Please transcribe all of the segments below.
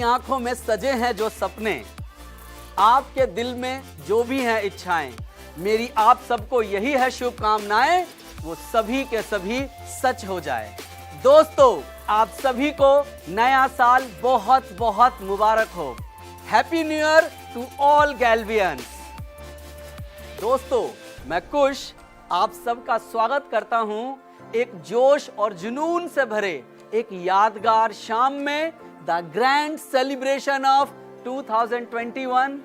आंखों में सजे हैं जो सपने, आपके दिल में जो भी हैं इच्छाएं, मेरी आप सबको यही है शुभकामनाएं, वो सभी के सभी सच हो जाए। दोस्तों, आप सभी को नया साल बहुत बहुत मुबारक हो। Happy new year to all गैल्वियंस। दोस्तों, मैं कुश आप सबका स्वागत करता हूं एक जोश और जुनून से भरे एक यादगार शाम में द ग्रैंड सेलिब्रेशन ऑफ 2021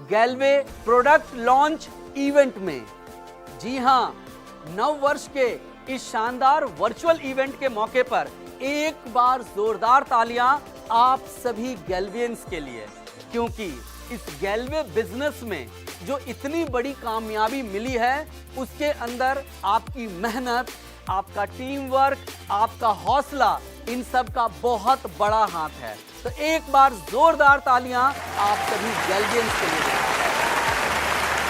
गैल्वे प्रोडक्ट लॉन्च इवेंट में। जी हां, नव वर्ष के इस शानदार वर्चुअल इवेंट के मौके पर एक बार जोरदार तालियां आप सभी गैल्वियंस के लिए, क्योंकि इस गैल्वे बिजनेस में जो इतनी बड़ी कामयाबी मिली है उसके अंदर आपकी मेहनत, आपका टीम वर्क, आपका हौसला, इन सब का बहुत बड़ा हाथ है। तो एक बार जोरदार तालियां आप सभी गैल्वियंस के लिए।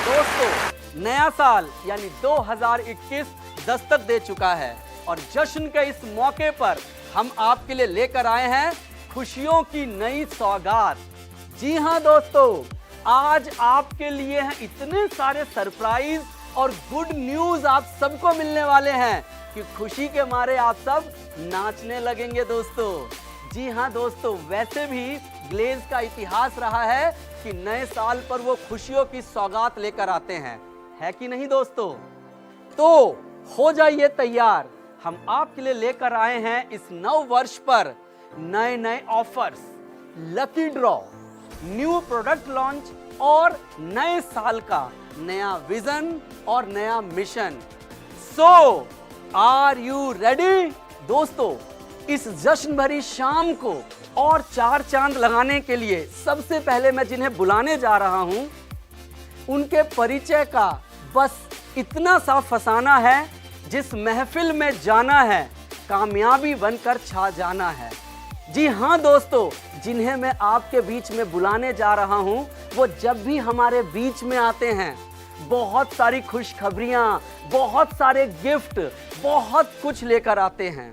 दोस्तों, नया साल यानी 2021 दस्तक दे चुका है और जश्न के इस मौके पर हम आपके लिए लेकर आए हैं खुशियों की नई सौगात। जी हां दोस्तों, आज आपके लिए हैं इतने सारे सरप्राइज और गुड न्यूज आप सबको मिलने वाले हैं कि खुशी के मारे आप सब नाचने लगेंगे दोस्तों। जी हां दोस्तों, वैसे भी ग्लेज का इतिहास रहा है कि नए साल पर वो खुशियों की सौगात लेकर आते हैं, है कि नहीं दोस्तों? तो हो जाइए तैयार, हम आपके लिए लेकर आए हैं इस नव वर्ष पर नए नए offers, lucky draw, new product launch और नए साल का नया विजन और नया mission. So are you ready? दोस्तों, इस जश्न भरी शाम को और चार चांद लगाने के लिए सबसे पहले मैं जिन्हें बुलाने जा रहा हूं उनके परिचय का बस इतना सा फसाना है, जिस महफिल में जाना है कामयाबी बनकर छा जाना है। जी हां दोस्तों, जिन्हें मैं आपके बीच में बुलाने जा रहा हूं वो जब भी हमारे बीच में आते हैं बहुत सारी खुशखबरियां, बहुत सारे गिफ्ट, बहुत कुछ लेकर आते हैं।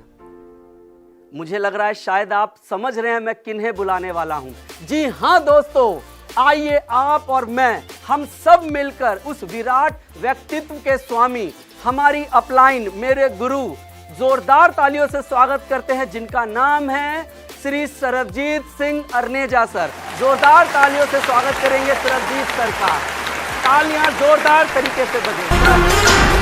मुझे लग रहा है शायद आप समझ रहे हैं मैं किन्हें बुलाने वाला हूं। जी हां दोस्तों, आइए आप और मैं हम सब मिलकर उस विराट व्यक्तित्व के स्वामी, हमारी अपलाइन, मेरे गुरु, जोरदार तालियों से स्वागत करते हैं जिनका नाम है श्री सरबजीत सिंह अरनेजा सर। जोरदार तालियों से स्वागत करेंगे सरबजीत सर का। तालियां जोरदार तरीके से बजेंगी।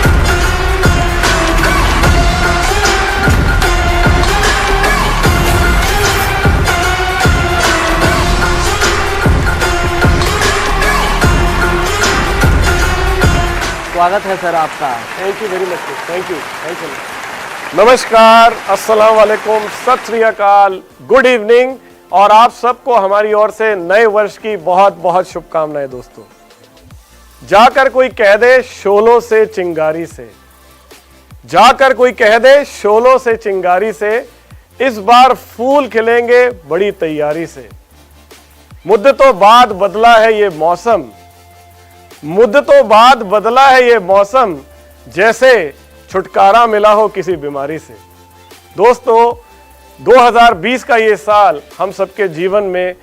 स्वागत है सर आपका। Thank you very much. Thank you. नमस्कार, अस्सलाम वालेकुम, सत श्री अकाल, गुड इवनिंग और आप सबको हमारी ओर से नए वर्ष की बहुत बहुत शुभकामनाएं। दोस्तों, जाकर कोई कह दे शोलों से चिंगारी से, जाकर कोई कह दे शोलों से चिंगारी से, इस बार फूल खिलेंगे बड़ी तैयारी से। मुद्दतों बाद बदला है ये मौसम, मुद्दतों बाद बदला है ये मौसम, जैसे छुटकारा मिला हो किसी बीमारी से। दोस्तों, 2020 का ये साल हम सबके जीवन में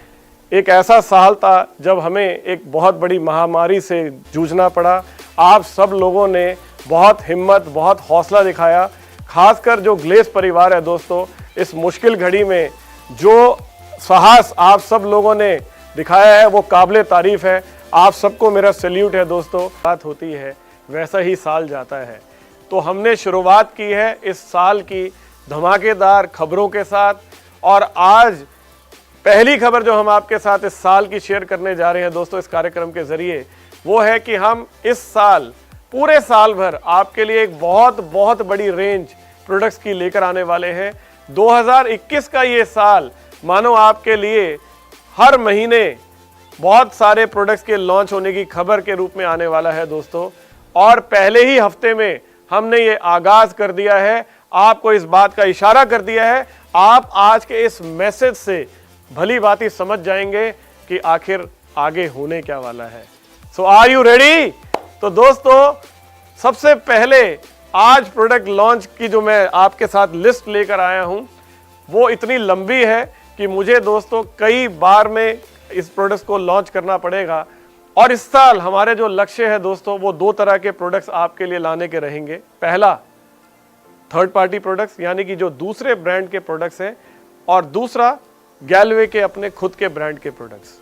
एक ऐसा साल था जब हमें एक बहुत बड़ी महामारी से जूझना पड़ा। आप सब लोगों ने बहुत हिम्मत, बहुत हौसला दिखाया, खासकर जो ग्लेज परिवार है दोस्तों, इस मुश्किल घड़ी में जो साहस आप सब लोगों ने दिखाया है वो काबिले तारीफ है। आप सबको मेरा सैल्यूट है दोस्तों। बात होती है वैसा ही साल जाता है। तो हमने शुरुआत की है इस साल की धमाकेदार खबरों के साथ, और आज पहली खबर जो हम आपके साथ इस साल की शेयर करने जा रहे हैं दोस्तों इस कार्यक्रम के जरिए, वो है कि हम इस साल पूरे साल भर आपके लिए एक बहुत बहुत बड़ी रेंज प्रोडक्ट्स की लेकर आने वाले हैं। 2021 का ये साल मानो आपके लिए हर महीने बहुत सारे प्रोडक्ट्स के लॉन्च होने की खबर के रूप में आने वाला है दोस्तों। और पहले ही हफ्ते में हमने ये आगाज कर दिया है, आपको इस बात का इशारा कर दिया है। आप आज के इस मैसेज से भली बात समझ जाएंगे कि आखिर आगे होने क्या वाला है। सो आर यू रेडी? तो दोस्तों, सबसे पहले आज प्रोडक्ट लॉन्च की जो मैं आपके साथ लिस्ट लेकर आया हूं वो इतनी लंबी है कि मुझे दोस्तों कई बार में इस प्रोडक्ट्स को लॉन्च करना पड़ेगा। और इस साल हमारे जो लक्ष्य है दोस्तों, वो 2 तरह के प्रोडक्ट्स आपके लिए लाने के रहेंगे। पहला थर्ड पार्टी प्रोडक्ट्स, यानी कि जो दूसरे ब्रांड के प्रोडक्ट्स हैं, और दूसरा गैलवे के अपने खुद के ब्रांड के प्रोडक्ट्स।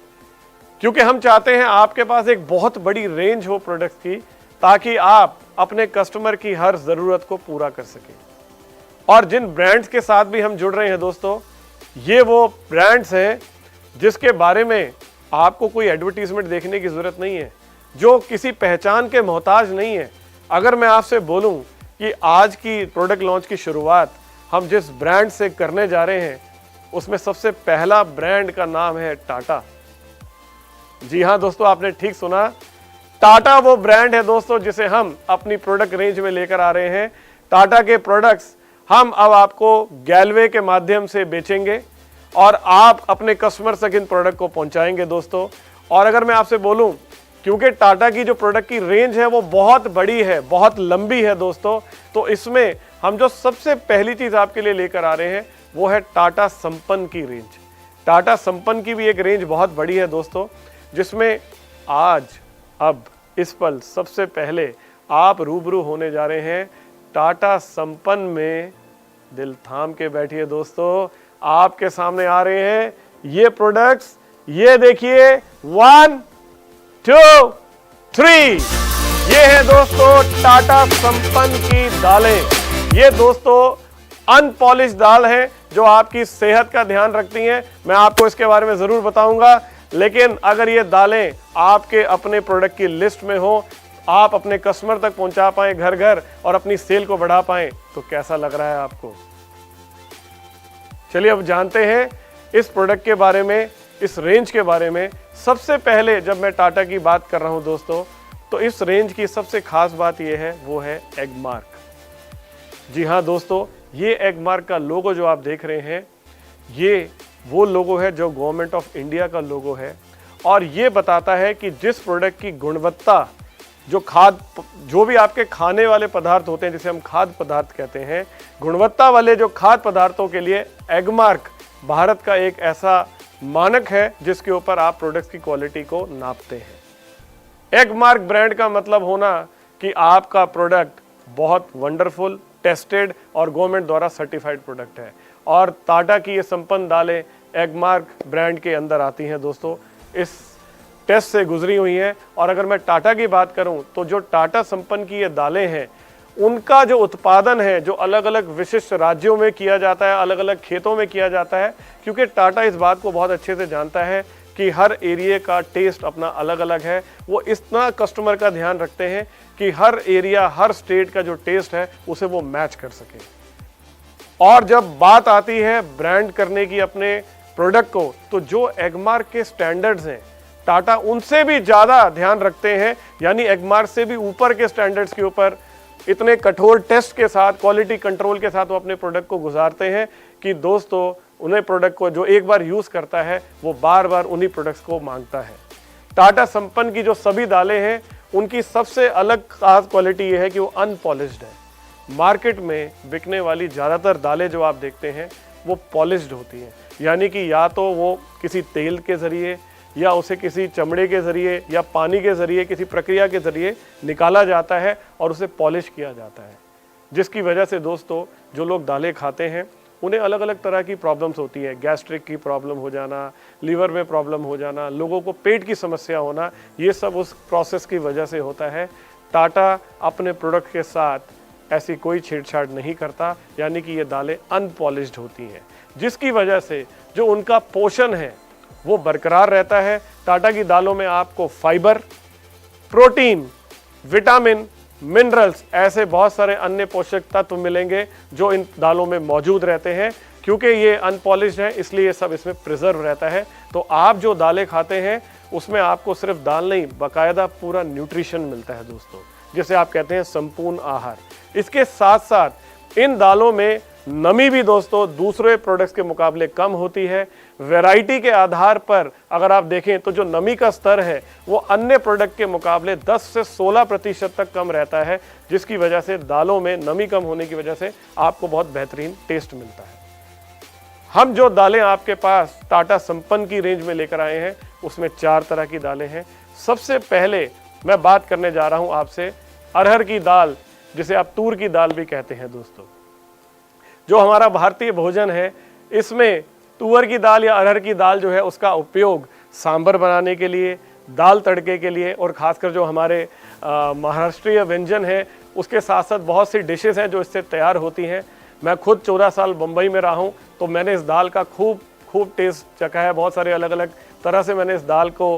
क्योंकि हम चाहते हैं आपके पास एक बहुत बड़ी रेंज हो प्रोडक्ट्स की, ताकि आप अपने कस्टमर की हर जरूरत को पूरा कर सकें। और जिन ब्रांड्स के साथ भी हम जुड़ रहे हैं दोस्तों, ये वो ब्रांड्स हैं जिसके बारे में आपको कोई एडवर्टीजमेंट देखने की जरूरत नहीं है, जो किसी पहचान के मोहताज नहीं है। अगर मैं आपसे बोलूं कि आज की प्रोडक्ट लॉन्च की शुरुआत हम जिस ब्रांड से करने जा रहे हैं, उसमें सबसे पहला ब्रांड का नाम है टाटा। जी हाँ दोस्तों, आपने ठीक सुना, टाटा वो ब्रांड है दोस्तों जिसे हम अपनी प्रोडक्ट रेंज में लेकर आ रहे हैं। टाटा के प्रोडक्ट्स हम अब आपको गैलवे के माध्यम से बेचेंगे और आप अपने कस्टमर तक इन प्रोडक्ट को पहुंचाएंगे दोस्तों। और अगर मैं आपसे बोलूं, क्योंकि टाटा की जो प्रोडक्ट की रेंज है वो बहुत बड़ी है, बहुत लंबी है दोस्तों, तो इसमें हम जो सबसे पहली चीज आपके लिए लेकर आ रहे हैं वो है टाटा संपन्न की रेंज। टाटा संपन्न की भी एक रेंज बहुत बड़ी है दोस्तों, जिसमें आज अब इस पल सबसे पहले आप रूबरू होने जा रहे हैं टाटा संपन्न में। दिल थाम के बैठिए दोस्तों, आपके सामने आ रहे हैं ये प्रोडक्ट्स। ये देखिए, 1 2 3, ये है दोस्तों टाटा संपन्न की दालें। ये दोस्तों अनपॉलिश दाल है जो आपकी सेहत का ध्यान रखती हैं। मैं आपको इसके बारे में जरूर बताऊंगा, लेकिन अगर ये दालें आपके अपने प्रोडक्ट की लिस्ट में हो, आप अपने कस्टमर तक पहुंचा पाए घर घर और अपनी सेल को बढ़ा पाए, तो कैसा लग रहा है आपको? चलिए अब जानते हैं इस प्रोडक्ट के बारे में, इस रेंज के बारे में। सबसे पहले जब मैं टाटा की बात कर रहा हूं दोस्तों, तो इस रेंज की सबसे खास बात यह है, वो है एगमार्क। जी हाँ दोस्तों, ये एगमार्क का लोगो जो आप देख रहे हैं, ये वो लोगो है जो गवर्नमेंट ऑफ इंडिया का लोगो है, और ये बताता है कि जिस प्रोडक्ट की गुणवत्ता, जो भी आपके खाने वाले पदार्थ होते हैं, जिसे हम खाद्य पदार्थ कहते हैं, गुणवत्ता वाले जो खाद्य पदार्थों के लिए एगमार्क भारत का एक ऐसा मानक है जिसके ऊपर आप प्रोडक्ट्स की क्वालिटी को नापते हैं। एगमार्क ब्रांड का मतलब होना कि आपका प्रोडक्ट बहुत वंडरफुल, टेस्टेड और गवर्नमेंट द्वारा सर्टिफाइड प्रोडक्ट है। और टाटा की ये संपन्न दालें एगमार्क ब्रांड के अंदर आती हैं दोस्तों, इस टेस्ट से गुजरी हुई हैं। और अगर मैं टाटा की बात करूं, तो जो टाटा संपन्न की ये दालें हैं, उनका जो उत्पादन है, जो अलग अलग विशिष्ट राज्यों में किया जाता है, अलग अलग खेतों में किया जाता है, क्योंकि टाटा इस बात को बहुत अच्छे से जानता है कि हर एरिया का टेस्ट अपना अलग अलग है। वो इतना कस्टमर का ध्यान रखते हैं कि हर एरिया, हर स्टेट का जो टेस्ट है उसे वो मैच कर सके। और जब बात आती है ब्रांड करने की अपने प्रोडक्ट को, तो जो एगमार्क के स्टैंडर्ड्स हैं, टाटा उनसे भी ज़्यादा ध्यान रखते हैं, यानी एगमार्क से भी ऊपर के स्टैंडर्ड्स के ऊपर इतने कठोर टेस्ट के साथ, क्वालिटी कंट्रोल के साथ वो अपने प्रोडक्ट को गुजारते हैं कि दोस्तों उन्हें प्रोडक्ट को जो एक बार यूज़ करता है वो बार बार उन्हीं प्रोडक्ट्स को मांगता है। टाटा संपन्न की जो सभी दालें हैं, उनकी सबसे अलग खास क्वालिटी ये है कि वो अनपॉलिश्ड है। मार्केट में बिकने वाली ज़्यादातर दालें जो आप देखते हैं वो पॉलिश्ड होती हैं, यानी कि या तो वो किसी तेल के ज़रिए, या उसे किसी चमड़े के ज़रिए या पानी के ज़रिए, किसी प्रक्रिया के ज़रिए निकाला जाता है और उसे पॉलिश किया जाता है, जिसकी वजह से दोस्तों जो लोग दालें खाते हैं उन्हें अलग अलग तरह की प्रॉब्लम्स होती है। गैस्ट्रिक की प्रॉब्लम हो जाना, लीवर में प्रॉब्लम हो जाना, लोगों को पेट की समस्या होना, ये सब उस प्रोसेस की वजह से होता है। टाटा अपने प्रोडक्ट के साथ ऐसी कोई छेड़छाड़ नहीं करता, यानी कि ये दालें अनपॉलिश्ड होती हैं, जिसकी वजह से जो उनका पोषण है वो बरकरार रहता है। टाटा की दालों में आपको फाइबर, प्रोटीन, विटामिन, मिनरल्स, ऐसे बहुत सारे अन्य पोषक तत्व मिलेंगे जो इन दालों में मौजूद रहते हैं। क्योंकि ये अनपॉलिश्ड है, इसलिए सब इसमें प्रिजर्व रहता है। तो आप जो दालें खाते हैं उसमें आपको सिर्फ दाल नहीं, बाकायदा पूरा न्यूट्रिशन मिलता है दोस्तों, जिसे आप कहते हैं संपूर्ण आहार। इसके साथ साथ इन दालों में नमी भी दोस्तों दूसरे प्रोडक्ट्स के मुकाबले कम होती है। वैरायटी के आधार पर अगर आप देखें तो जो नमी का स्तर है वो अन्य प्रोडक्ट के मुकाबले 10 से 16% तक कम रहता है, जिसकी वजह से दालों में नमी कम होने की वजह से आपको बहुत बेहतरीन टेस्ट मिलता है। हम जो दालें आपके पास टाटा संपन्न की रेंज में लेकर आए हैं उसमें 4 तरह की दालें हैं। सबसे पहले मैं बात करने जा रहा हूं आपसे अरहर की दाल, जिसे आप तूर की दाल भी कहते हैं दोस्तों। जो हमारा भारतीय भोजन है इसमें तुअर की दाल या अरहर की दाल जो है उसका उपयोग सांभर बनाने के लिए, दाल तड़के के लिए, और खासकर जो हमारे महाराष्ट्रीय व्यंजन है उसके साथ साथ बहुत सी डिशेस हैं जो इससे तैयार होती हैं। मैं खुद 14 साल बम्बई में रहा हूँ, तो मैंने इस दाल का खूब टेस्ट चखा है। बहुत सारे अलग अलग तरह से मैंने इस दाल को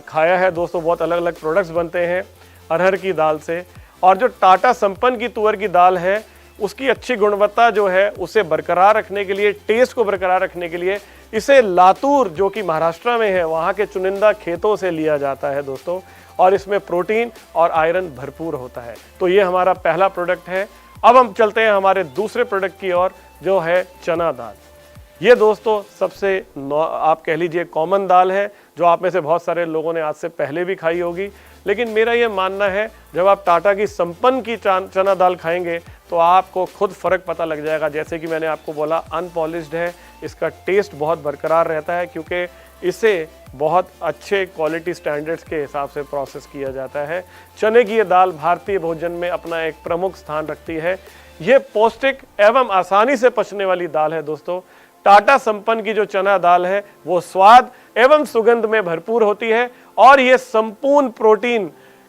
खाया है दोस्तों। बहुत अलग अलग प्रोडक्ट्स बनते हैं अरहर की दाल से। और जो टाटा संपन्न की तुअर की दाल है उसकी अच्छी गुणवत्ता जो है उसे बरकरार रखने के लिए, टेस्ट को बरकरार रखने के लिए इसे लातूर जो कि महाराष्ट्र में है वहाँ के चुनिंदा खेतों से लिया जाता है दोस्तों, और इसमें प्रोटीन और आयरन भरपूर होता है। तो ये हमारा पहला प्रोडक्ट है। अब हम चलते हैं हमारे दूसरे प्रोडक्ट की ओर, जो है चना दाल। ये दोस्तों सबसे आप कह लीजिए कॉमन दाल है, जो आप में से बहुत सारे लोगों ने आज से पहले भी खाई होगी। लेकिन मेरा ये मानना है जब आप टाटा की संपन्न की चना दाल खाएंगे तो आपको खुद फ़र्क पता लग जाएगा। जैसे कि मैंने आपको बोला, अनपॉलिश्ड है, इसका टेस्ट बहुत बरकरार रहता है क्योंकि इसे बहुत अच्छे क्वालिटी स्टैंडर्ड्स के हिसाब से प्रोसेस किया जाता है। चने की ये दाल भारतीय भोजन में अपना एक प्रमुख स्थान रखती है। ये पौष्टिक एवं आसानी से पचने वाली दाल है दोस्तों। टाटा संपन्न की जो चना दाल है वो स्वाद एवं सुगंध में भरपूर होती है, और ये संपूर्ण प्रोटीन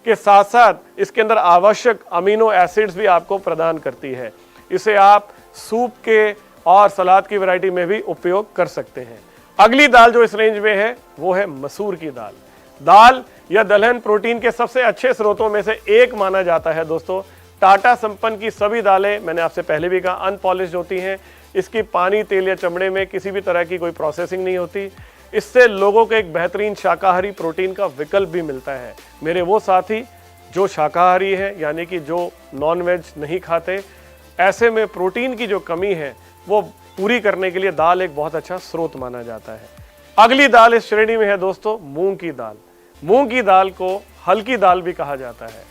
के साथ साथ इसके अंदर आवश्यक अमीनो एसिड्स भी आपको प्रदान करती है। इसे आप सूप के और सलाद की वैरायटी में भी उपयोग कर सकते हैं। अगली दाल जो इस रेंज में है वो है मसूर की दाल। दाल या दलहन प्रोटीन के सबसे अच्छे स्रोतों में से एक माना जाता है दोस्तों। टाटा संपन्न की सभी दालें, मैंने आपसे पहले भी कहा, अनपॉलिश्ड होती हैं। इसकी पानी, तेल या चमड़े में किसी भी तरह की कोई प्रोसेसिंग नहीं होती। इससे लोगों को एक बेहतरीन शाकाहारी प्रोटीन का विकल्प भी मिलता है। मेरे वो साथी जो शाकाहारी हैं, यानी कि जो नॉन वेज नहीं खाते, ऐसे में प्रोटीन की जो कमी है वो पूरी करने के लिए दाल एक बहुत अच्छा स्रोत माना जाता है। अगली दाल इस श्रेणी में है दोस्तों मूंग की दाल। मूंग की दाल को हल्की दाल भी कहा जाता है।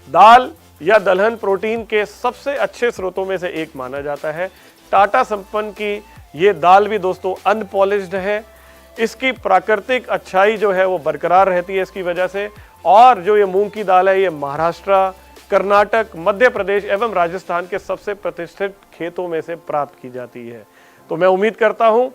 दाल या दलहन प्रोटीन के सबसे अच्छे स्रोतों में से एक माना जाता है। टाटा संपन्न की ये दाल भी दोस्तों अनपॉलिश्ड है। इसकी प्राकृतिक अच्छाई जो है वो बरकरार रहती है इसकी वजह से। और जो ये मूंग की दाल है ये महाराष्ट्र, कर्नाटक, मध्य प्रदेश एवं राजस्थान के सबसे प्रतिष्ठित खेतों में से प्राप्त की जाती है। तो मैं उम्मीद करता हूं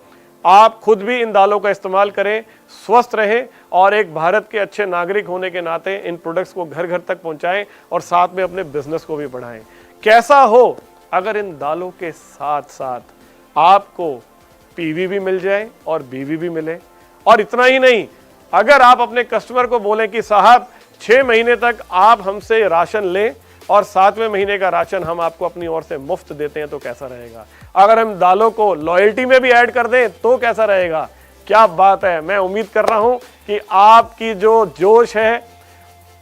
आप खुद भी इन दालों का इस्तेमाल करें, स्वस्थ रहें, और एक भारत के अच्छे नागरिक होने के नाते इन प्रोडक्ट्स को घर घर तक पहुंचाएं और साथ में अपने बिजनेस को भी बढ़ाएं। कैसा हो अगर इन दालों के साथ साथ आपको पीवी भी मिल जाए और बीवी भी मिले। और इतना ही नहीं, अगर आप अपने कस्टमर को बोलें कि साहब 6 महीने तक आप हमसे राशन लें और 7वें महीने का राशन हम आपको अपनी ओर से मुफ्त देते हैं, तो कैसा रहेगा। अगर हम दालों को लॉयल्टी में भी ऐड कर दें तो कैसा रहेगा। क्या बात है। मैं उम्मीद कर रहा हूं कि आपकी जो जोश है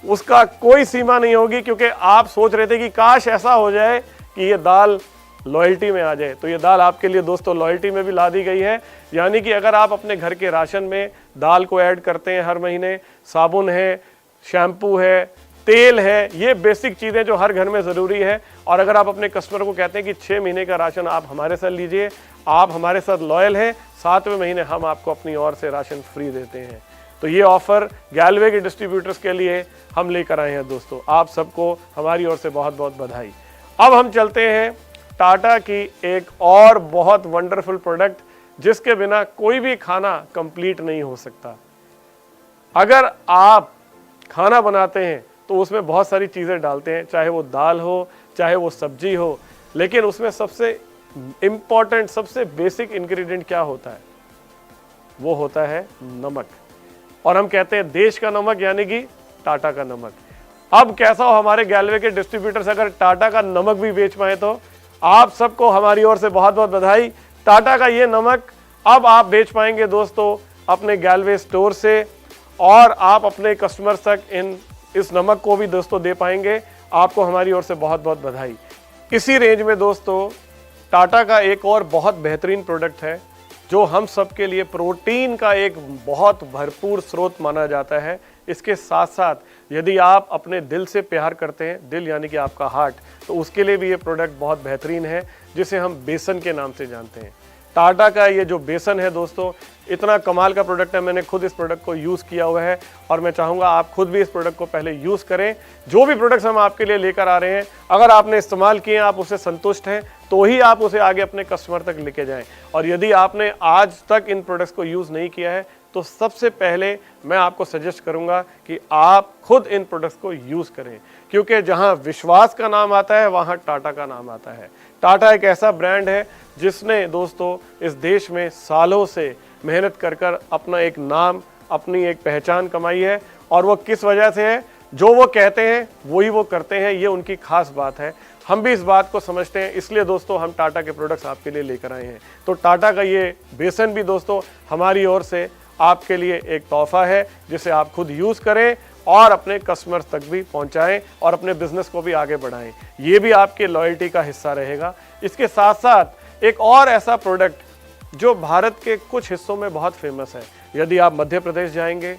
उसका कोई सीमा नहीं होगी, क्योंकि आप सोच रहे थे कि काश ऐसा हो जाए कि ये दाल लॉयल्टी में आ जाए। तो ये दाल आपके लिए दोस्तों लॉयल्टी में भी ला दी गई है। यानी कि अगर आप अपने घर के राशन में दाल को ऐड करते हैं हर महीने, साबुन है, शैम्पू है, तेल है, ये बेसिक चीज़ें जो हर घर में ज़रूरी है, और अगर आप अपने कस्टमर को कहते हैं कि 6 महीने का राशन आप हमारे साथ लीजिए, आप हमारे साथ लॉयल हैं, 7वें महीने हम आपको अपनी ओर से राशन फ्री देते हैं। तो ये ऑफ़र गैलवे के डिस्ट्रीब्यूटर्स के लिए हम लेकर आए हैं दोस्तों। आप सबको हमारी ओर से बहुत बहुत बधाई। अब हम चलते हैं टाटा की एक और बहुत वंडरफुल प्रोडक्ट, जिसके बिना कोई भी खाना कंप्लीट नहीं हो सकता। अगर आप खाना बनाते हैं तो उसमें बहुत सारी चीज़ें डालते हैं, चाहे वो दाल हो, चाहे वो सब्जी हो, लेकिन उसमें सबसे इम्पॉर्टेंट, सबसे बेसिक इंग्रेडिएंट क्या होता है? वो होता है नमक। और हम कहते हैं देश का नमक, यानी कि टाटा का नमक। अब कैसा हो हमारे गैलवे के डिस्ट्रीब्यूटर्स अगर टाटा का नमक भी बेच पाए तो आप सबको हमारी ओर से बहुत बहुत बधाई। टाटा का ये नमक अब आप बेच पाएंगे दोस्तों अपने गैलवे स्टोर से, और आप अपने कस्टमर्स तक इस नमक को भी दोस्तों दे पाएंगे। आपको हमारी ओर से बहुत बहुत बधाई। इसी रेंज में दोस्तों टाटा का एक और बहुत बेहतरीन प्रोडक्ट है, जो हम सब के लिए प्रोटीन का एक बहुत भरपूर स्रोत माना जाता है। इसके साथ साथ यदि आप अपने दिल से प्यार करते हैं, दिल यानी कि आपका हार्ट, तो उसके लिए भी ये प्रोडक्ट बहुत बेहतरीन है, जिसे हम बेसन के नाम से जानते हैं। टाटा का ये जो बेसन है दोस्तों, इतना कमाल का प्रोडक्ट है। मैंने खुद इस प्रोडक्ट को यूज़ किया हुआ है और मैं चाहूँगा आप खुद भी इस प्रोडक्ट को पहले यूज़ करें। जो भी प्रोडक्ट्स हम आपके लिए लेकर आ रहे हैं, अगर आपने इस्तेमाल किए, आप उससे संतुष्ट हैं, तो ही आप उसे आगे अपने कस्टमर तक लेके जाएं। और यदि आपने आज तक इन प्रोडक्ट्स को यूज़ नहीं किया है, तो सबसे पहले मैं आपको सजेस्ट करूंगा कि आप खुद इन प्रोडक्ट्स को यूज़ करें, क्योंकि जहां विश्वास का नाम आता है वहां टाटा का नाम आता है। टाटा एक ऐसा ब्रांड है जिसने दोस्तों इस देश में सालों से मेहनत कर कर अपना एक नाम, अपनी एक पहचान कमाई है। और वो किस वजह से है? जो वो कहते हैं वही वो करते हैं, ये उनकी खास बात है। हम भी इस बात को समझते हैं, इसलिए दोस्तों हम टाटा के प्रोडक्ट्स आपके लिए लेकर आए हैं। तो टाटा का ये बेसन भी दोस्तों हमारी ओर से आपके लिए एक तोहफा है, जिसे आप खुद यूज़ करें और अपने कस्टमर्स तक भी पहुंचाएं और अपने बिजनेस को भी आगे बढ़ाएं। ये भी आपके लॉयल्टी का हिस्सा रहेगा। इसके साथ साथ एक और ऐसा प्रोडक्ट जो भारत के कुछ हिस्सों में बहुत फेमस है। यदि आप मध्य प्रदेश जाएंगे,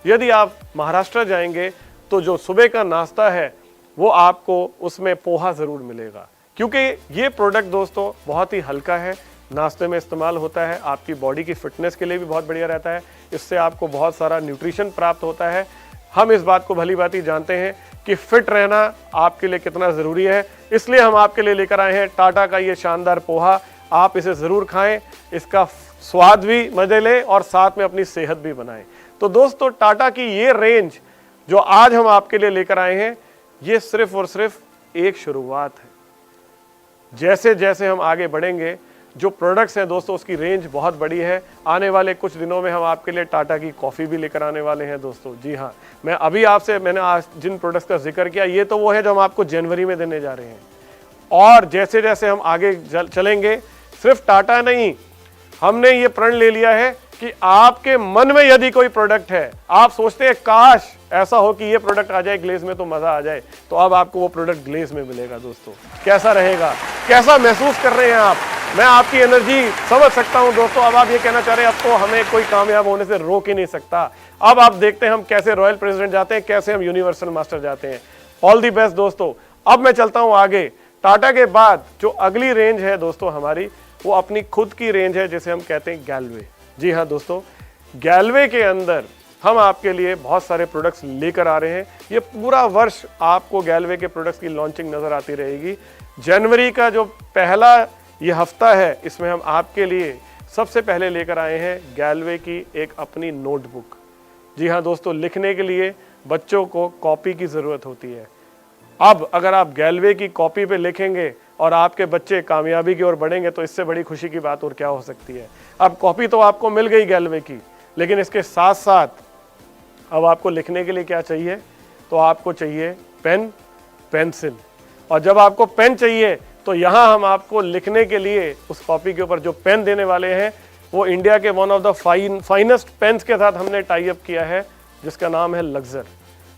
यदि आप महाराष्ट्र जाएंगे, तो जो सुबह का नाश्ता है वो आपको उसमें पोहा ज़रूर मिलेगा, क्योंकि ये प्रोडक्ट दोस्तों बहुत ही हल्का है, नाश्ते में इस्तेमाल होता है, आपकी बॉडी की फिटनेस के लिए भी बहुत बढ़िया रहता है। इससे आपको बहुत सारा न्यूट्रिशन प्राप्त होता है। हम इस बात को भली भांति जानते हैं कि फिट रहना आपके लिए कितना ज़रूरी है, इसलिए हम आपके लिए लेकर आए हैं टाटा का ये शानदार पोहा। आप इसे ज़रूर खाएं, इसका स्वाद भी मजे लें और साथ में अपनी सेहत भी बनाएं। तो दोस्तों टाटा की ये रेंज जो आज हम आपके लिए लेकर आए हैं, ये सिर्फ और सिर्फ एक शुरुआत है। जैसे जैसे हम आगे बढ़ेंगे, जो प्रोडक्ट्स हैं दोस्तों उसकी रेंज बहुत बड़ी है। आने वाले कुछ दिनों में हम आपके लिए टाटा की कॉफ़ी भी लेकर आने वाले हैं दोस्तों। जी हाँ, मैंने आज जिन प्रोडक्ट्स का जिक्र किया, ये तो वो है जो हम आपको जनवरी में देने जा रहे हैं। और जैसे जैसे हम आगे चलेंगे, सिर्फ टाटा नहीं, हमने ये प्रण ले लिया है कि आपके मन में यदि कोई प्रोडक्ट है, आप सोचते हैं काश ऐसा हो कि ये प्रोडक्ट आ जाए ग्लेज में तो मजा आ जाए, तो अब आपको वो प्रोडक्ट ग्लेज में मिलेगा दोस्तों। कैसा रहेगा, कैसा महसूस कर रहे हैं आप? मैं आपकी एनर्जी समझ सकता हूं दोस्तों। अब आप ये कहना चाह रहे हैं अब तो हमें कोई कामयाब होने से रोक ही नहीं सकता। अब आप देखते हैं हम कैसे रॉयल प्रेसिडेंट जाते हैं, कैसे हम यूनिवर्सल मास्टर जाते हैं। ऑल दी बेस्ट दोस्तों। अब मैं चलता हूं आगे। टाटा के बाद जो अगली रेंज है दोस्तों हमारी, वो अपनी खुद की रेंज है, जिसे हम कहते हैं गैलवे। जी हाँ दोस्तों, गैलवे के अंदर हम आपके लिए बहुत सारे प्रोडक्ट्स लेकर आ रहे हैं। ये पूरा वर्ष आपको गैलवे के प्रोडक्ट्स की लॉन्चिंग नजर आती रहेगी। जनवरी का जो पहला ये हफ्ता है, इसमें हम आपके लिए सबसे पहले लेकर आए हैं गैलवे की एक अपनी नोटबुक। जी हाँ दोस्तों, लिखने के लिए बच्चों को कॉपी की ज़रूरत होती है। अब अगर आप गैलवे की कॉपी पे लिखेंगे और आपके बच्चे कामयाबी की ओर बढ़ेंगे, तो इससे बड़ी खुशी की बात और क्या हो सकती है। अब कॉपी तो आपको मिल गई गैलवे की, लेकिन इसके साथ साथ अब आपको लिखने के लिए क्या चाहिए? तो आपको चाहिए पेन, पेंसिल। और जब आपको पेन चाहिए, तो यहाँ हम आपको लिखने के लिए उस कॉपी के ऊपर जो पेन देने वाले हैं, वो इंडिया के one of the finest pens के साथ हमने टाई अप किया है, जिसका नाम है लक्सर।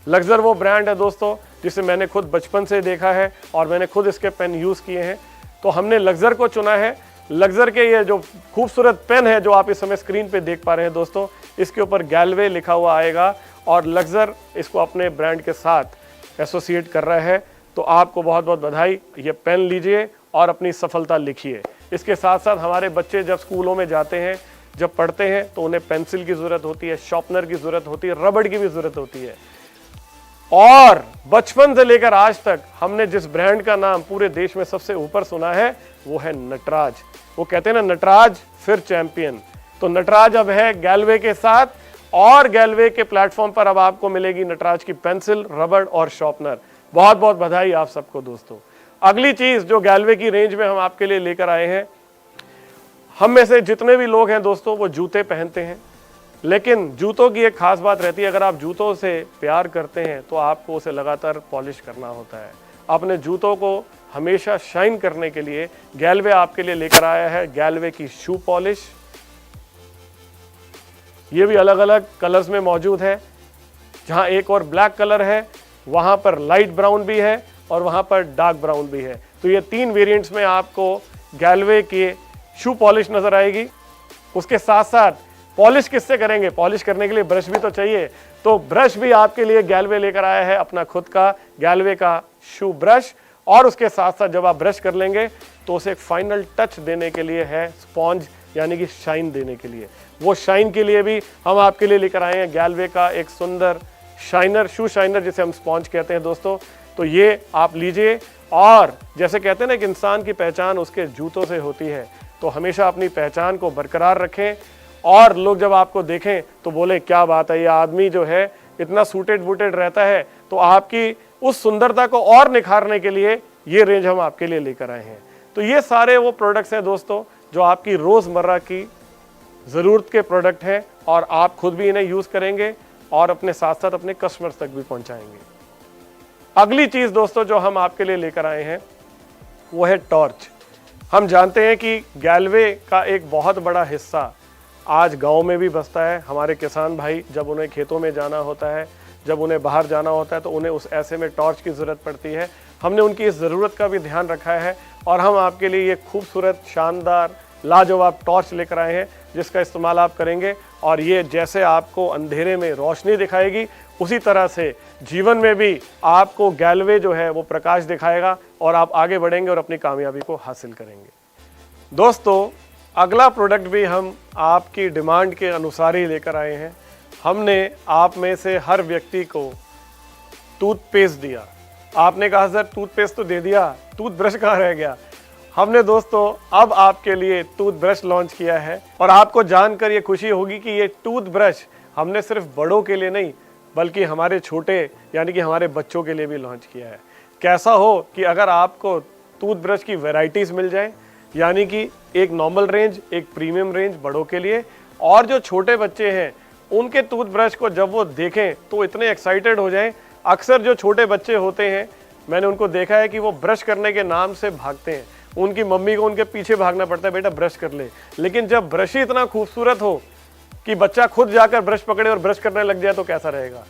लक्सर वो ब्रांड है दोस्तों जिसे मैंने खुद बचपन से देखा है और मैंने खुद इसके पेन यूज़ किए हैं। तो हमने लक्सर को चुना है। लक्सर के ये जो खूबसूरत पेन है जो आप इस समय स्क्रीन पे देख पा रहे हैं दोस्तों, इसके ऊपर गैलवे लिखा हुआ आएगा और लक्सर इसको अपने ब्रांड के साथ एसोसिएट कर रहा है। तो आपको बहुत बहुत बधाई। ये पेन लीजिए और अपनी सफलता लिखिए। इसके साथ साथ हमारे बच्चे जब स्कूलों में जाते हैं, जब पढ़ते हैं, तो उन्हें पेंसिल की ज़रूरत होती है, शार्पनर की ज़रूरत होती है, रबड़ की भी ज़रूरत होती है। और बचपन से लेकर आज तक हमने जिस ब्रांड का नाम पूरे देश में सबसे ऊपर सुना है, वो है नटराज। वो कहते हैं ना, नटराज फिर चैंपियन। तो नटराज अब है गैलवे के साथ, और गैलवे के प्लेटफॉर्म पर अब आपको मिलेगी नटराज की पेंसिल, रबड़ और शार्पनर। बहुत बहुत बधाई आप सबको दोस्तों। अगली चीज जो गैलवे की रेंज में हम आपके लिए लेकर आए हैं, हम में से जितने भी लोग हैं दोस्तों वो जूते पहनते हैं, लेकिन जूतों की एक खास बात रहती है। अगर आप जूतों से प्यार करते हैं तो आपको उसे लगातार पॉलिश करना होता है। अपने जूतों को हमेशा शाइन करने के लिए गैलवे आपके लिए लेकर आया है गैलवे की शू पॉलिश। ये भी अलग अलग कलर्स में मौजूद है। जहां एक और ब्लैक कलर है, वहां पर लाइट ब्राउन भी है और वहां पर डार्क ब्राउन भी है। तो ये 3 वेरिएंट्स में आपको गैलवे की शू पॉलिश नजर आएगी। उसके साथ साथ पॉलिश किससे करेंगे? पॉलिश करने के लिए ब्रश भी तो चाहिए। तो ब्रश भी आपके लिए गैलवे लेकर आया है अपना खुद का गैलवे का शू ब्रश। और उसके साथ साथ जब आप ब्रश कर लेंगे तो उसे एक फाइनल टच देने के लिए है स्पॉन्ज यानी कि शाइन देने के लिए। वो शाइन के लिए भी हम आपके लिए लेकर आए हैं गैलवे का एक सुंदर शाइनर, शू शाइनर जिसे हम स्पॉन्ज कहते हैं दोस्तों। तो ये आप लीजिए, और जैसे कहते हैं ना कि इंसान की पहचान उसके जूतों से होती है, तो हमेशा अपनी पहचान को बरकरार रखें और लोग जब आपको देखें तो बोले क्या बात है, ये आदमी जो है इतना सूटेड वूटेड रहता है। तो आपकी उस सुंदरता को और निखारने के लिए ये रेंज हम आपके लिए लेकर आए हैं। तो ये सारे वो प्रोडक्ट्स हैं दोस्तों जो आपकी रोज़मर्रा की ज़रूरत के प्रोडक्ट हैं, और आप खुद भी इन्हें यूज़ करेंगे और अपने साथ साथ अपने कस्टमर्स तक भी पहुंचाएंगे। अगली चीज़ दोस्तों जो हम आपके लिए लेकर आए हैं वो है टॉर्च। हम जानते हैं कि गैलवे का एक बहुत बड़ा हिस्सा आज गांव में भी बसता है। हमारे किसान भाई जब उन्हें खेतों में जाना होता है, जब उन्हें बाहर जाना होता है, तो उन्हें उस ऐसे में टॉर्च की ज़रूरत पड़ती है। हमने उनकी इस ज़रूरत का भी ध्यान रखा है और हम आपके लिए ये खूबसूरत, शानदार, लाजवाब टॉर्च लेकर आए हैं जिसका इस्तेमाल आप करेंगे, और ये जैसे आपको अंधेरे में रोशनी दिखाएगी उसी तरह से जीवन में भी आपको गैलवे जो है वो प्रकाश दिखाएगा और आप आगे बढ़ेंगे और अपनी कामयाबी को हासिल करेंगे। दोस्तों अगला प्रोडक्ट भी हम आपकी डिमांड के अनुसार ही लेकर आए हैं। हमने आप में से हर व्यक्ति को टूथपेस्ट दिया। आपने कहा सर टूथपेस्ट तो दे दिया, टूथब्रश कहाँ रह गया? हमने दोस्तों अब आपके लिए टूथब्रश लॉन्च किया है, और आपको जानकर ये खुशी होगी कि ये टूथब्रश हमने सिर्फ बड़ों के लिए नहीं बल्कि हमारे छोटे यानी कि हमारे बच्चों के लिए भी लॉन्च किया है। कैसा हो कि अगर आपको टूथब्रश की वैरायटीज़ मिल जाए, यानी कि एक नॉर्मल रेंज, एक प्रीमियम रेंज बड़ों के लिए, और जो छोटे बच्चे हैं उनके टूथब्रश को जब वो देखें तो इतने एक्साइटेड हो जाएं। अक्सर जो छोटे बच्चे होते हैं मैंने उनको देखा है कि वो ब्रश करने के नाम से भागते हैं, उनकी मम्मी को उनके पीछे भागना पड़ता है, बेटा ब्रश कर ले। लेकिन जब ब्रश ही इतना खूबसूरत हो कि बच्चा खुद जाकर ब्रश पकड़े और ब्रश करने लग जाए तो कैसा रहेगा?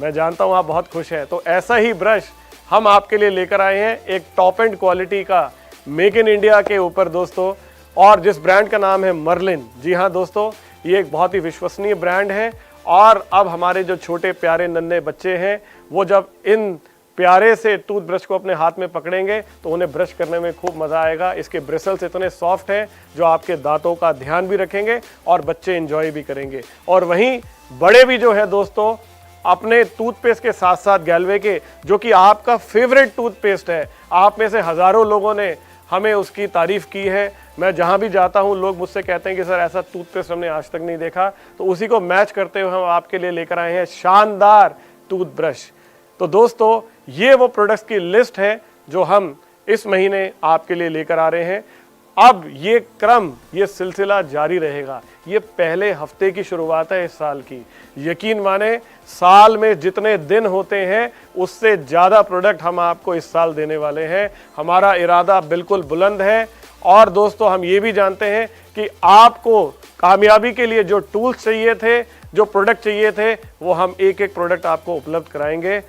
मैं जानता हूं आप बहुत खुश हैं। तो ऐसा ही ब्रश हम आपके लिए लेकर आए हैं, एक टॉप एंड क्वालिटी का, मेक इन इंडिया के ऊपर दोस्तों, और जिस ब्रांड का नाम है मर्लिन। जी हाँ दोस्तों, ये एक बहुत ही विश्वसनीय ब्रांड है, और अब हमारे जो छोटे प्यारे नन्हे बच्चे हैं वो जब इन प्यारे से टूथब्रश को अपने हाथ में पकड़ेंगे तो उन्हें ब्रश करने में खूब मज़ा आएगा। इसके ब्रिसल्स इतने सॉफ्ट हैं जो आपके दांतों का ध्यान भी रखेंगे और बच्चे एंजॉय भी करेंगे। और वहीं बड़े भी जो है दोस्तों अपने टूथपेस्ट के साथ साथ गैलवे के, जो कि आपका फेवरेट टूथपेस्ट है, आप में से हज़ारों लोगों ने हमें उसकी तारीफ़ की है। मैं जहाँ भी जाता हूँ लोग मुझसे कहते हैं कि सर ऐसा टूथपेस्ट हमने आज तक नहीं देखा। तो उसी को मैच करते हुए हम आपके लिए लेकर आए हैं शानदार टूथब्रश। तो दोस्तों ये वो प्रोडक्ट्स की लिस्ट है जो हम इस महीने आपके लिए लेकर आ रहे हैं। अब ये क्रम, ये सिलसिला जारी रहेगा। ये पहले हफ्ते की शुरुआत है इस साल की। यकीन माने साल में जितने दिन होते हैं उससे ज़्यादा प्रोडक्ट हम आपको इस साल देने वाले हैं। हमारा इरादा बिल्कुल बुलंद है, और दोस्तों हम ये भी जानते हैं कि आपको कामयाबी के लिए जो टूल्स चाहिए थे, जो प्रोडक्ट चाहिए थे, वो हम एक एक प्रोडक्ट आपको उपलब्ध कराएंगे।